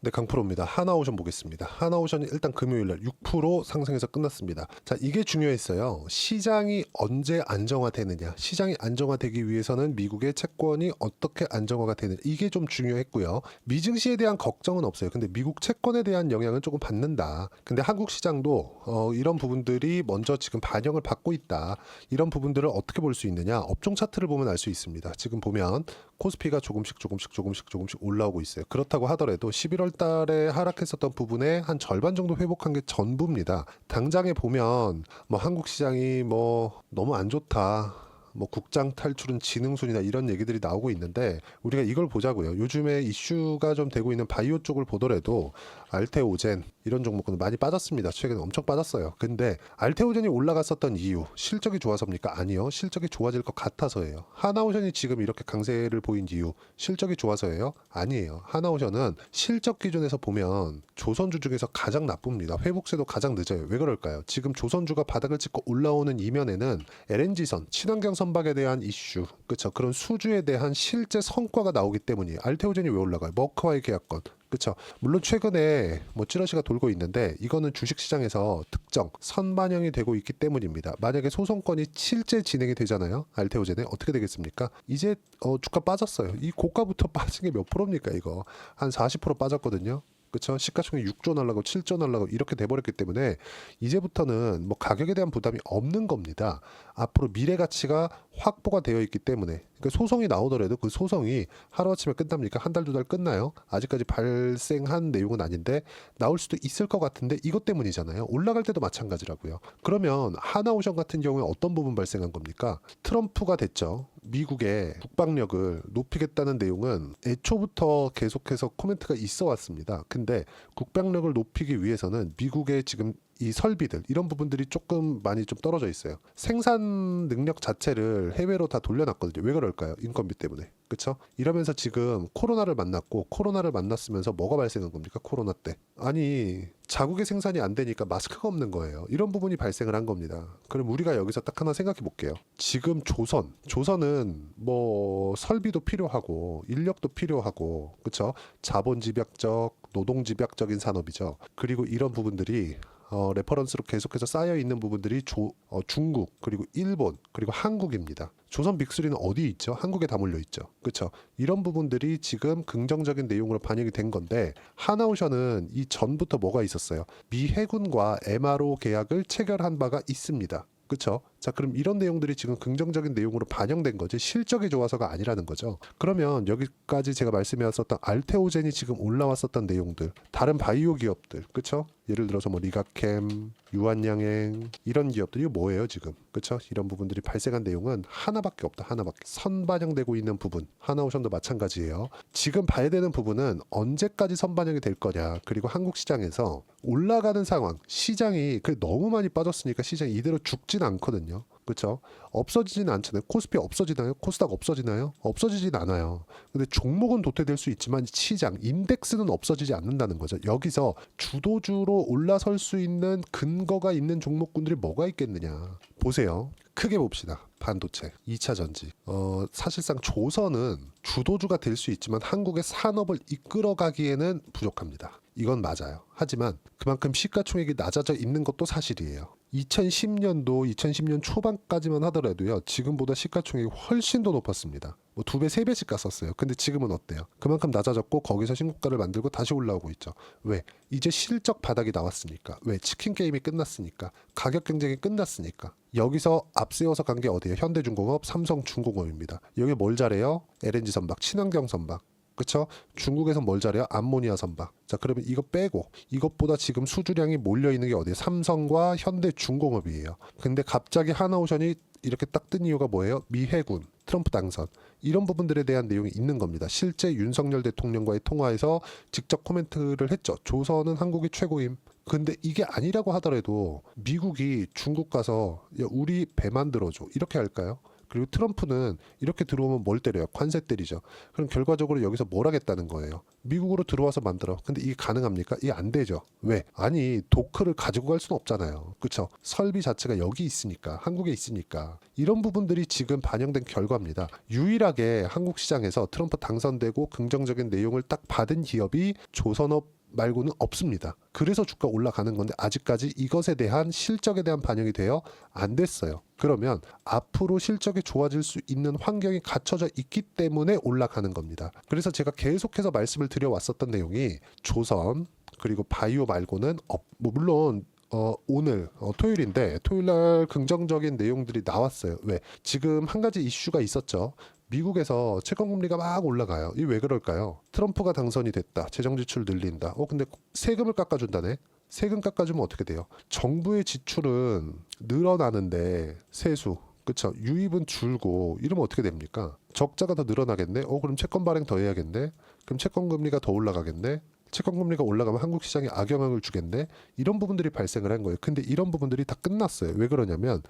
네, 강프로입니다. 하나오션 보겠습니다. 하나오션이 일단 금요일날 6% 상승해서 끝났습니다. 자, 이게 중요했어요. 시장이 언제 안정화되느냐. 시장이 안정화되기 위해서는 미국의 채권이 어떻게 안정화가 되느냐. 이게 좀 중요했고요. 미증시에 대한 걱정은 없어요. 근데 미국 채권에 대한 영향은 조금 받는다. 근데 한국 시장도 이런 부분들이 먼저 지금 반영을 받고 있다. 이런 부분들을 어떻게 볼 수 있느냐. 업종 차트를 보면 알 수 있습니다. 지금 보면 코스피가 조금씩 올라오고 있어요. 그렇다고 하더라도 11월 달에 하락했었던 부분의 한 절반 정도 회복한 게 전부입니다. 당장에 보면 뭐 한국 시장이 뭐 너무 안 좋다. 뭐 국장 탈출은 지능순이다 이런 얘기들이 나오고 있는데 우리가 이걸 보자고요. 요즘에 이슈가 좀 되고 있는 바이오 쪽을 보더라도 알테오젠 이런 종목은 많이 빠졌습니다. 최근에 엄청 빠졌어요. 근데 알테오젠이 올라갔었던 이유 실적이 좋아서입니까? 아니요. 실적이 좋아질 것 같아서예요. 하나오션이 지금 이렇게 강세를 보인 이유 실적이 좋아서예요? 아니에요. 하나오션은 실적 기준에서 보면 조선주 중에서 가장 나쁩니다. 회복세도 가장 늦어요. 왜 그럴까요? 지금 조선주가 바닥을 찍고 올라오는 이면에는 LNG선, 친환경 선박에 대한 이슈, 그렇죠? 그런 수주에 대한 실제 성과가 나오기 때문이에요. 알테오젠이 왜 올라가요? 머크와의 계약권. 그렇죠. 물론 최근에 뭐 찌러시가 돌고 있는데 이거는 주식시장에서 특정 선반영이 되고 있기 때문입니다. 만약에 소송건이 실제 진행이 되잖아요. 알테오젠에 어떻게 되겠습니까? 이제 주가 빠졌어요. 이 고가부터 빠진 게 몇 프로입니까 이거? 한 40% 빠졌거든요. 그렇죠. 시가총액 6조 날라고 7조 날라고 이렇게 돼버렸기 때문에 이제부터는 뭐 가격에 대한 부담이 없는 겁니다. 앞으로 미래 가치가 확보가 되어 있기 때문에 그러니까 소송이 나오더라도 그 소송이 하루아침에 끝납니까? 한 달, 두 달 끝나요? 아직까지 발생한 내용은 아닌데 나올 수도 있을 것 같은데 이것 때문이잖아요. 올라갈 때도 마찬가지라고요. 그러면 하나오션 같은 경우에 어떤 부분 발생한 겁니까? 트럼프가 됐죠. 미국의 국방력을 높이겠다는 내용은 애초부터 계속해서 코멘트가 있어 왔습니다. 근데 국방력을 높이기 위해서는 미국의 지금 이 설비들 이런 부분들이 조금 많이 좀 떨어져 있어요. 생산 능력 자체를 해외로 다 돌려놨거든요. 왜 그럴까요? 인건비 때문에. 그렇죠? 이러면서 지금 코로나를 만났고 코로나를 만났으면서 뭐가 발생한 겁니까? 코로나 때. 아니 자국의 생산이 안 되니까 마스크가 없는 거예요. 이런 부분이 발생을 한 겁니다. 그럼 우리가 여기서 딱 하나 생각해 볼게요. 지금 조선은 뭐 설비도 필요하고 인력도 필요하고 그렇죠? 자본 집약적, 노동 집약적인 산업이죠. 그리고 이런 부분들이 레퍼런스로 계속해서 쌓여 있는 부분들이 중국 그리고 일본 그리고 한국입니다. 조선 빅3는 어디 있죠? 한국에 다 몰려 있죠. 그렇죠? 이런 부분들이 지금 긍정적인 내용으로 반영이 된 건데 하나오션은 이 전부터 뭐가 있었어요? 미 해군과 MRO 계약을 체결한 바가 있습니다. 그렇죠? 자, 그럼 이런 내용들이 지금 긍정적인 내용으로 반영된 거지 실적이 좋아서가 아니라는 거죠. 그러면 여기까지 제가 말씀해왔었던 알테오젠이 지금 올라왔었던 내용들, 다른 바이오 기업들, 그렇죠? 예를 들어서 뭐 리가캠, 유한양행 이런 기업들이 뭐예요 지금? 그렇죠? 이런 부분들이 발생한 내용은 하나밖에 없다. 하나밖에. 선반영되고 있는 부분. 하나오션도 마찬가지예요. 지금 봐야 되는 부분은 언제까지 선반영이 될 거냐. 그리고 한국 시장에서 올라가는 상황, 시장이 너무 많이 빠졌으니까 시장이 이대로 죽진 않거든요. 그렇죠? 없어지진 않잖아요. 코스피 없어지나요? 코스닥 없어지나요? 없어지진 않아요. 근데 종목은 도태될 수 있지만 시장, 인덱스는 없어지지 않는다는 거죠. 여기서 주도주로 올라설 수 있는 근거가 있는 종목군들이 뭐가 있겠느냐. 보세요. 크게 봅시다. 반도체, 2차 전지. 사실상 조선은 주도주가 될 수 있지만 한국의 산업을 이끌어가기에는 부족합니다. 이건 맞아요. 하지만 그만큼 시가총액이 낮아져 있는 것도 사실이에요. 2010년도 2010년 초반까지만 하더라도요. 지금보다 시가총액이 훨씬 더 높았습니다. 뭐 2배, 3배씩 갔었어요. 근데 지금은 어때요? 그만큼 낮아졌고 거기서 신고가를 만들고 다시 올라오고 있죠. 왜? 이제 실적 바닥이 나왔으니까. 왜? 치킨 게임이 끝났으니까. 가격 경쟁이 끝났으니까. 여기서 앞세워서 간 게 어디예요? 현대중공업, 삼성중공업입니다. 여기 뭘 잘해요? LNG 선박, 친환경 선박. 그렇죠? 중국에서 뭘 잘해요? 암모니아 선박. 자, 그러면 이거 빼고 이것보다 지금 수주량이 몰려 있는 게 어디예요? 삼성과 현대중공업이에요. 근데 갑자기 하나오션이 이렇게 딱 뜬 이유가 뭐예요? 미 해군, 트럼프 당선. 이런 부분들에 대한 내용이 있는 겁니다. 실제 윤석열 대통령과의 통화에서 직접 코멘트를 했죠. 조선은 한국이 최고임. 근데 이게 아니라고 하더라도 미국이 중국 가서 야, 우리 배 만들어줘. 이렇게 할까요? 그리고 트럼프는 이렇게 들어오면 뭘 때려요? 관세 때리죠. 그럼 결과적으로 여기서 뭘 하겠다는 거예요? 미국으로 들어와서 만들어. 근데 이게 가능합니까? 이게 안 되죠. 왜? 아니 도크를 가지고 갈 수는 없잖아요. 그렇죠? 설비 자체가 여기 있으니까, 한국에 있으니까. 이런 부분들이 지금 반영된 결과입니다. 유일하게 한국 시장에서 트럼프 당선되고 긍정적인 내용을 딱 받은 기업이 조선업 말고는 없습니다. 그래서 주가 올라가는 건데 아직까지 이것에 대한 실적에 대한 반영이 되어 안 됐어요. 그러면 앞으로 실적이 좋아질 수 있는 환경이 갖춰져 있기 때문에 올라가는 겁니다. 그래서 제가 계속해서 말씀을 드려왔었던 내용이 조선 그리고 바이오 말고는 뭐 물론 오늘 토요일인데 토요일날 긍정적인 내용들이 나왔어요. 왜? 지금 한 가지 이슈가 있었죠. 미국에서 채권금리가 막 올라가요. 이 왜 그럴까요? 트럼프가 당선이 됐다. 재정지출 늘린다. 근데 세금을 깎아준다네. 세금 깎아주면 어떻게 돼요? 정부의 지출은 늘어나는데 세수, 그쵸? 유입은 줄고 이러면 어떻게 됩니까? 적자가 더 늘어나겠네. 그럼 채권 발행 더 해야겠네. 그럼 채권 금리가 더 올라가겠네. 채권 금리가 올라가면 한국 시장에 악영향을 주겠네. 이런 부분들이 발생을 한 거예요. 근데 이런 부분들이 다 끝났어요. 왜 그러냐면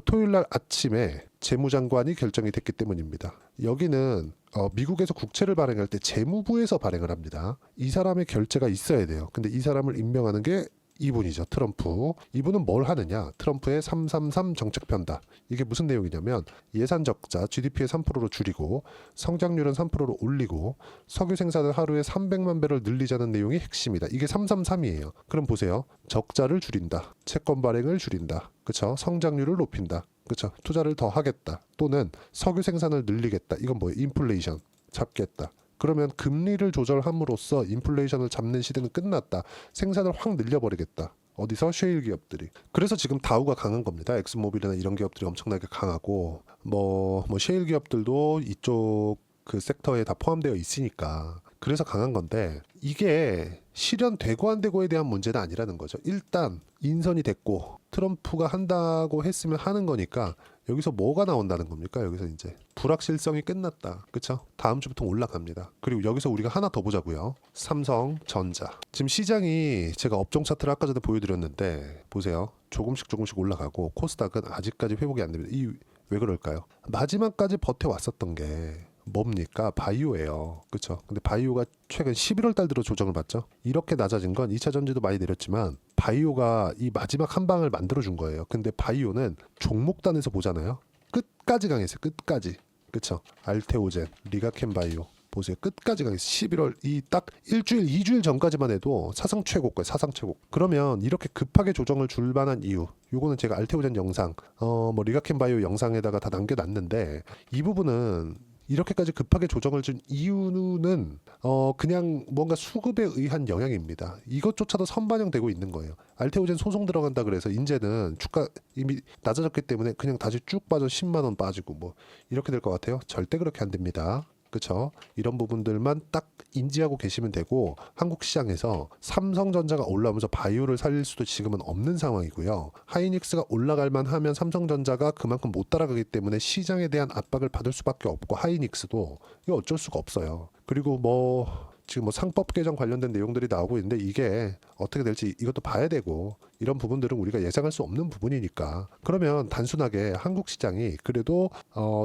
토요일 날 아침에 재무장관이 결정이 됐기 때문입니다. 여기는 미국에서 국채를 발행할 때 재무부에서 발행을 합니다. 이 사람의 결재가 있어야 돼요. 근데 이 사람을 임명하는 게 이분이죠. 트럼프. 이분은 뭘 하느냐? 트럼프의 333 정책 편다. 이게 무슨 내용이냐면 예산 적자 GDP의 3%로 줄이고 성장률은 3%로 올리고 석유 생산을 하루에 300만 배럴 늘리자는 내용이 핵심이다. 이게 333이에요. 그럼 보세요. 적자를 줄인다. 채권 발행을 줄인다. 그렇죠? 성장률을 높인다. 그렇죠? 투자를 더 하겠다. 또는 석유 생산을 늘리겠다. 이건 뭐예요? 인플레이션 잡겠다. 그러면 금리를 조절함으로써 인플레이션을 잡는 시대는 끝났다. 생산을 확 늘려버리겠다. 어디서? 셰일 기업들이. 그래서 지금 다우가 강한 겁니다. 엑스모빌이나 이런 기업들이 엄청나게 강하고 뭐 셰일 기업들도 이쪽 그 섹터에 다 포함되어 있으니까 그래서 강한 건데 이게 실현되고 안 되고에 대한 문제는 아니라는 거죠. 일단 인선이 됐고 트럼프가 한다고 했으면 하는 거니까 여기서 뭐가 나온다는 겁니까? 여기서 이제 불확실성이 끝났다. 그렇죠? 다음 주부터 올라갑니다. 그리고 여기서 우리가 하나 더 보자고요. 삼성전자. 지금 시장이 제가 업종 차트를 아까 전에 보여드렸는데 보세요. 조금씩 올라가고 코스닥은 아직까지 회복이 안 됩니다. 이 왜 그럴까요? 마지막까지 버텨왔었던 게 뭡니까? 바이오예요. 그렇죠? 근데 바이오가 최근 11월 달 들어 조정을 받죠. 이렇게 낮아진 건 2차 전지도 많이 내렸지만 바이오가 이 마지막 한 방을 만들어 준 거예요. 근데 바이오는 종목단에서 보잖아요. 끝까지 강했어요. 끝까지. 그렇죠? 알테오젠, 리가켄 바이오 보세요. 끝까지 강했어요. 11월 이 딱 일주일, 2주일 전까지만 해도 사상 최고가예요. 사상 최고. 그러면 이렇게 급하게 조정을 줄 만한 이유. 요거는 제가 알테오젠 영상, 뭐 리가켄 바이오 영상에다가 다 남겨놨는데 이 부분은 이렇게까지 급하게 조정을 준 이유는 그냥 뭔가 수급에 의한 영향입니다. 이것조차도 선반영되고 있는 거예요. 알테오젠 소송 들어간다 그래서 이제는 주가 이미 낮아졌기 때문에 그냥 다시 쭉 빠져 10만 원 빠지고 뭐 이렇게 될 것 같아요. 절대 그렇게 안 됩니다. 그렇죠? 이런 부분들만 딱 인지하고 계시면 되고 한국 시장에서 삼성전자가 올라오면서 바이오를 살릴 수도 지금은 없는 상황이고요. 하이닉스가 올라갈 만하면 삼성전자가 그만큼 못 따라가기 때문에 시장에 대한 압박을 받을 수밖에 없고 하이닉스도 이거 어쩔 수가 없어요. 그리고 지금 상법 개정 관련된 내용들이 나오고 있는데 이게 어떻게 될지 이것도 봐야 되고 이런 부분들은 우리가 예상할 수 없는 부분이니까 그러면 단순하게 한국 시장이 그래도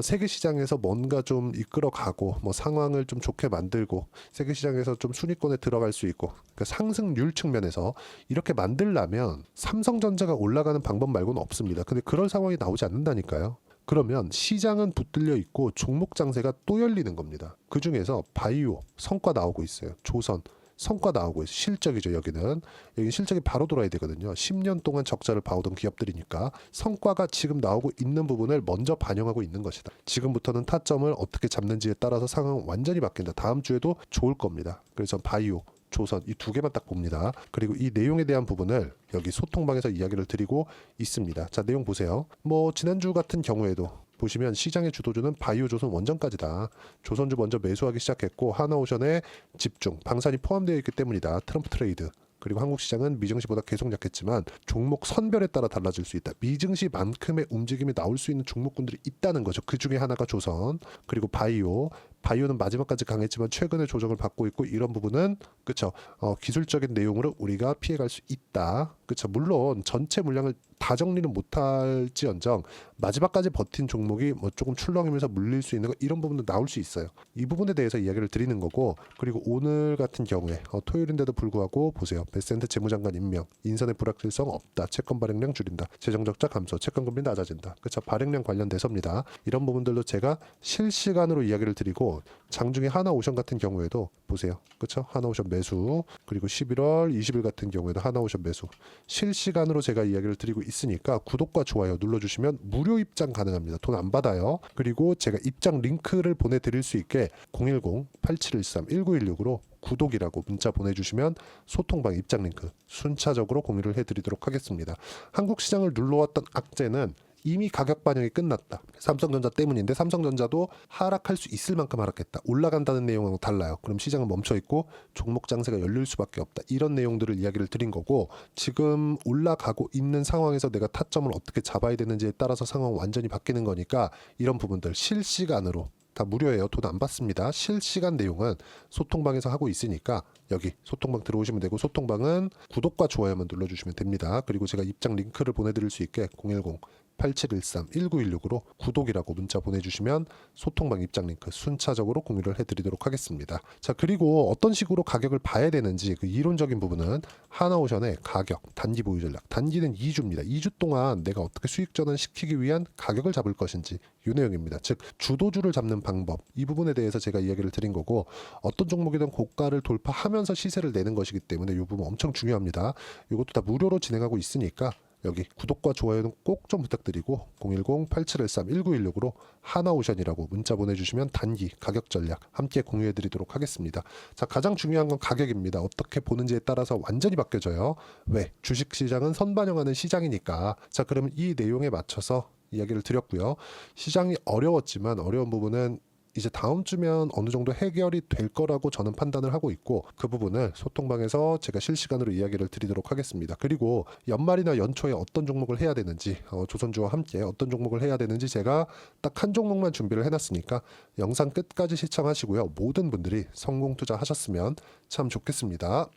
세계 시장에서 뭔가 좀 이끌어가고 상황을 좀 좋게 만들고 세계 시장에서 좀 순위권에 들어갈 수 있고 그러니까 상승률 측면에서 이렇게 만들려면 삼성전자가 올라가는 방법 말고는 없습니다. 근데 그럴 상황이 나오지 않는다니까요. 그러면 시장은 붙들려 있고 종목 장세가 또 열리는 겁니다. 그 중에서 바이오 성과 나오고 있어요. 조선 성과 나오고 있어요. 실적이죠. 여기는 실적이 바로 돌아야 되거든요. 10년 동안 적자를 봐오던 기업들이니까 성과가 지금 나오고 있는 부분을 먼저 반영하고 있는 것이다. 지금부터는 타점을 어떻게 잡는지에 따라서 상황 완전히 바뀐다. 다음 주에도 좋을 겁니다. 그래서 바이오 조선 이 두 개만 딱 봅니다. 그리고 이 내용에 대한 부분을 여기 소통방에서 이야기를 드리고 있습니다. 자, 내용 보세요. 지난주 같은 경우에도 보시면 시장의 주도주는 바이오 조선 원전까지다. 조선주 먼저 매수하기 시작했고 하나오션에 집중, 방산이 포함되어 있기 때문이다. 트럼프 트레이드. 그리고 한국 시장은 미증시보다 계속 약했지만 종목 선별에 따라 달라질 수 있다. 미증시만큼의 움직임이 나올 수 있는 종목군들이 있다는 거죠. 그 중에 하나가 조선, 그리고 바이오, 바이오는 마지막까지 강했지만 최근에 조정을 받고 있고 이런 부분은 그쵸 기술적인 내용으로 우리가 피해갈 수 있다. 그쵸 물론 전체 물량을 다 정리는 못할지언정 마지막까지 버틴 종목이 뭐 조금 출렁이면서 물릴 수 있는 거 이런 부분도 나올 수 있어요. 이 부분에 대해서 이야기를 드리는 거고 그리고 오늘 같은 경우에 토요일인데도 불구하고 보세요. 베센트 재무장관 임명, 인선의 불확실성 없다, 채권 발행량 줄인다, 재정적자 감소, 채권금리 낮아진다. 그쵸 발행량 관련돼서입니다. 이런 부분들도 제가 실시간으로 이야기를 드리고 장중에 하나오션 같은 경우에도 보세요. 그쵸 하나오션 매수 그리고 11월 20일 같은 경우에도 하나오션 매수 실시간으로 제가 이야기를 드리고 있으니까 구독과 좋아요 눌러주시면 무료 입장 가능합니다. 돈 안 받아요. 그리고 제가 입장 링크를 보내드릴 수 있게 010-8713-1916으로 구독이라고 문자 보내주시면 소통방 입장 링크 순차적으로 공유를 해드리도록 하겠습니다. 한국 시장을 눌러왔던 악재는 이미 가격 반영이 끝났다. 삼성전자 때문인데 삼성전자도 하락할 수 있을 만큼 하락했다. 올라간다는 내용하고 달라요. 그럼 시장은 멈춰있고 종목 장세가 열릴 수밖에 없다. 이런 내용들을 이야기를 드린 거고 지금 올라가고 있는 상황에서 내가 타점을 어떻게 잡아야 되는지에 따라서 상황은 완전히 바뀌는 거니까 이런 부분들 실시간으로 다 무료예요. 돈 안 받습니다. 실시간 내용은 소통방에서 하고 있으니까 여기 소통방 들어오시면 되고 소통방은 구독과 좋아요만 눌러주시면 됩니다. 그리고 제가 입장 링크를 보내드릴 수 있게 010-8713-1916으로 구독이라고 문자 보내주시면 소통방 입장 링크 순차적으로 공유를 해드리도록 하겠습니다. 자 그리고 어떤 식으로 가격을 봐야 되는지 그 이론적인 부분은 하나오션의 가격, 단기 보유 전략, 단기는 2주입니다. 2주 동안 내가 어떻게 수익 전환시키기 위한 가격을 잡을 것인지 이 내용입니다. 즉 주도주를 잡는 방법 이 부분에 대해서 제가 이야기를 드린 거고 어떤 종목이든 고가를 돌파하면서 시세를 내는 것이기 때문에 이 부분 엄청 중요합니다. 이것도 다 무료로 진행하고 있으니까 여기 구독과 좋아요는 꼭 좀 부탁드리고 010-8713-1916으로 하나오션이라고 문자 보내주시면 단기 가격 전략 함께 공유해드리도록 하겠습니다. 자 가장 중요한 건 가격입니다. 어떻게 보는지에 따라서 완전히 바뀌어져요. 왜? 주식시장은 선반영하는 시장이니까. 자 그러면 이 내용에 맞춰서 이야기를 드렸고요. 시장이 어려웠지만 어려운 부분은 이제 다음 주면 어느 정도 해결이 될 거라고 저는 판단을 하고 있고 그 부분을 소통방에서 제가 실시간으로 이야기를 드리도록 하겠습니다. 그리고 연말이나 연초에 어떤 종목을 해야 되는지 조선주와 함께 어떤 종목을 해야 되는지 제가 딱 한 종목만 준비를 해놨으니까 영상 끝까지 시청하시고요. 모든 분들이 성공 투자하셨으면 참 좋겠습니다.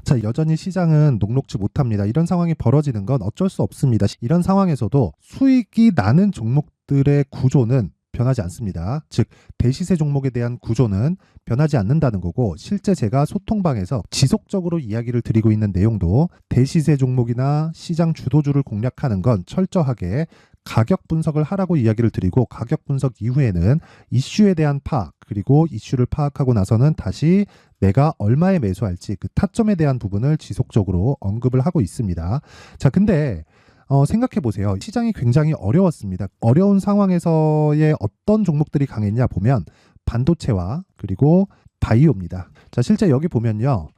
자, 여전히 시장은 녹록지 못합니다. 이런 상황이 벌어지는 건 어쩔 수 없습니다. 이런 상황에서도 수익이 나는 종목들의 구조는 변하지 않습니다. 즉 대시세 종목에 대한 구조는 변하지 않는다는 거고 실제 제가 소통방에서 지속적으로 이야기를 드리고 있는 내용도 대시세 종목이나 시장 주도주를 공략하는 건 철저하게 가격 분석을 하라고 이야기를 드리고 가격 분석 이후에는 이슈에 대한 파악 그리고 이슈를 파악하고 나서는 다시 내가 얼마에 매수할지 그 타점에 대한 부분을 지속적으로 언급을 하고 있습니다. 자, 근데 생각해 보세요. 시장이 굉장히 어려웠습니다. 어려운 상황에서의 어떤 종목들이 강했냐 보면 반도체와 그리고 바이오입니다. 자, 실제 여기 보면요.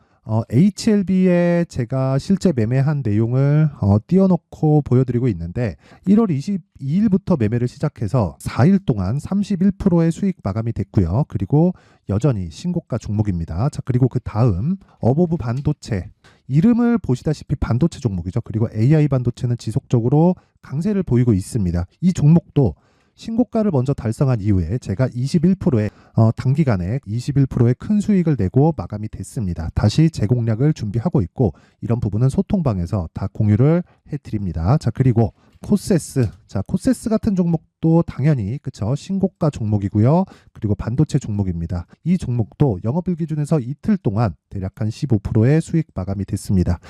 HLB에 제가 실제 매매한 내용을 띄워놓고 보여드리고 있는데 1월 22일부터 매매를 시작해서 4일 동안 31%의 수익 마감이 됐고요. 그리고 여전히 신고가 종목입니다. 자, 그리고 그 다음 어보브 반도체 이름을 보시다시피 반도체 종목이죠. 그리고 AI 반도체는 지속적으로 강세를 보이고 있습니다. 이 종목도 신고가를 먼저 달성한 이후에 제가 21%의 단기간에 21%의 큰 수익을 내고 마감이 됐습니다. 다시 재공략을 준비하고 있고 이런 부분은 소통방에서 다 공유를 해드립니다. 자 그리고 코세스, 자 코세스 같은 종목도 당연히 그쵸 신고가 종목이고요. 그리고 반도체 종목입니다. 이 종목도 영업일 기준에서 이틀 동안 대략 한 15%의 수익 마감이 됐습니다.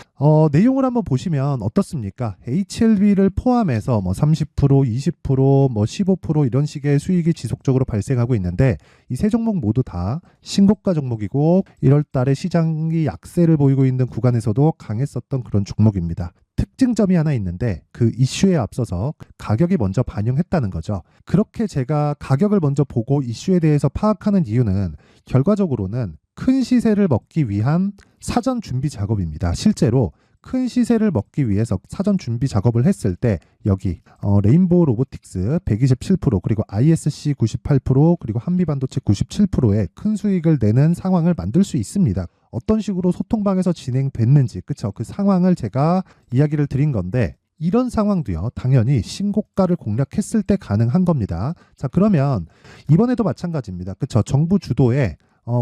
내용을 한번 보시면 어떻습니까? HLB를 포함해서 뭐 30%, 20%, 뭐 15% 이런 식의 수익이 지속적으로 발생하고 있는데 이 세 종목 모두 다 신고가 종목이고 1월 달에 시장이 약세를 보이고 있는 구간에서도 강했었던 그런 종목입니다. 특징점이 하나 있는데 그 이슈에 앞서서 가격이 먼저 반영했다는 거죠. 그렇게 제가 가격을 먼저 보고 이슈에 대해서 파악하는 이유는 결과적으로는 큰 시세를 먹기 위한 사전 준비 작업입니다. 실제로 큰 시세를 먹기 위해서 사전 준비 작업을 했을 때 여기 레인보우 로보틱스 127% 그리고 ISC 98% 그리고 한미반도체 97%의 큰 수익을 내는 상황을 만들 수 있습니다. 어떤 식으로 소통방에서 진행됐는지 그쵸 그 상황을 제가 이야기를 드린 건데 이런 상황도요, 당연히 신고가를 공략했을 때 가능한 겁니다. 자, 그러면 이번에도 마찬가지입니다. 그쵸? 정부 주도의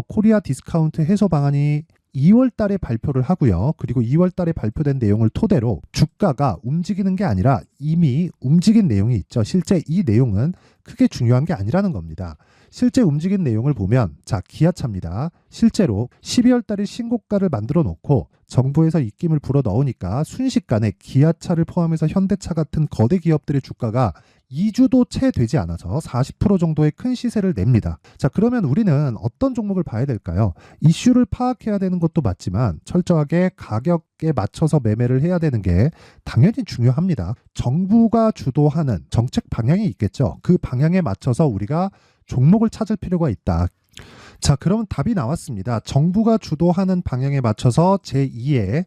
코리아 디스카운트 해소 방안이 2월 달에 발표를 하고요. 그리고 2월 달에 발표된 내용을 토대로 주가가 움직이는 게 아니라 이미 움직인 내용이 있죠. 실제 이 내용은 크게 중요한 게 아니라는 겁니다. 실제 움직인 내용을 보면, 자, 기아차입니다. 실제로 12월 달에 신고가를 만들어 놓고 정부에서 입김을 불어 넣으니까 순식간에 기아차를 포함해서 현대차 같은 거대 기업들의 주가가 2주도 채 되지 않아서 40% 정도의 큰 시세를 냅니다. 자, 그러면 우리는 어떤 종목을 봐야 될까요? 이슈를 파악해야 되는 것도 맞지만 철저하게 가격에 맞춰서 매매를 해야 되는 게 당연히 중요합니다. 정부가 주도하는 정책 방향이 있겠죠. 그 방향에 맞춰서 우리가 종목을 찾을 필요가 있다. 자, 그럼 답이 나왔습니다. 정부가 주도하는 방향에 맞춰서 제2의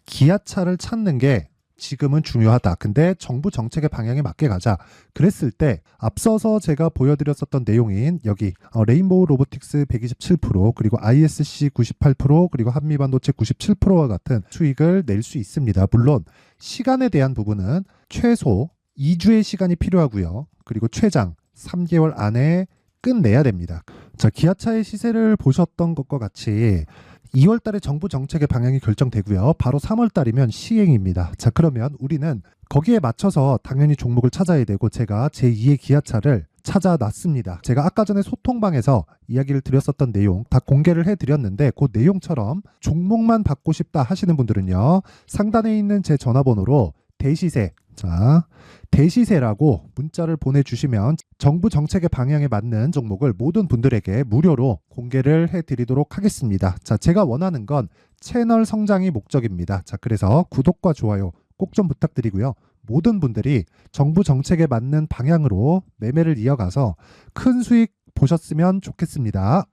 기아차를 찾는 게 지금은 중요하다. 근데 정부 정책의 방향에 맞게 가자. 그랬을 때 앞서서 제가 보여드렸었던 내용인 여기 레인보우 로보틱스 127%, 그리고 ISC 98%, 그리고 한미반도체 97%와 같은 수익을 낼 수 있습니다. 물론 시간에 대한 부분은 최소 2주의 시간이 필요하고요. 그리고 최장 3개월 안에 끝내야 됩니다. 자, 기아차의 시세를 보셨던 것과 같이 2월 달에 정부 정책의 방향이 결정되고요. 바로 3월 달이면 시행입니다. 자, 그러면 우리는 거기에 맞춰서 당연히 종목을 찾아야 되고, 제가 제2의 기아차를 찾아놨습니다. 제가 아까 전에 소통방에서 이야기를 드렸었던 내용 다 공개를 해드렸는데, 그 내용처럼 종목만 받고 싶다 하시는 분들은요, 상단에 있는 제 전화번호로 대시세, 자, 대시세라고 문자를 보내주시면 정부 정책의 방향에 맞는 종목을 모든 분들에게 무료로 공개를 해드리도록 하겠습니다. 자, 제가 원하는 건 채널 성장이 목적입니다. 자, 그래서 구독과 좋아요 꼭 좀 부탁드리고요. 모든 분들이 정부 정책에 맞는 방향으로 매매를 이어가서 큰 수익 보셨으면 좋겠습니다.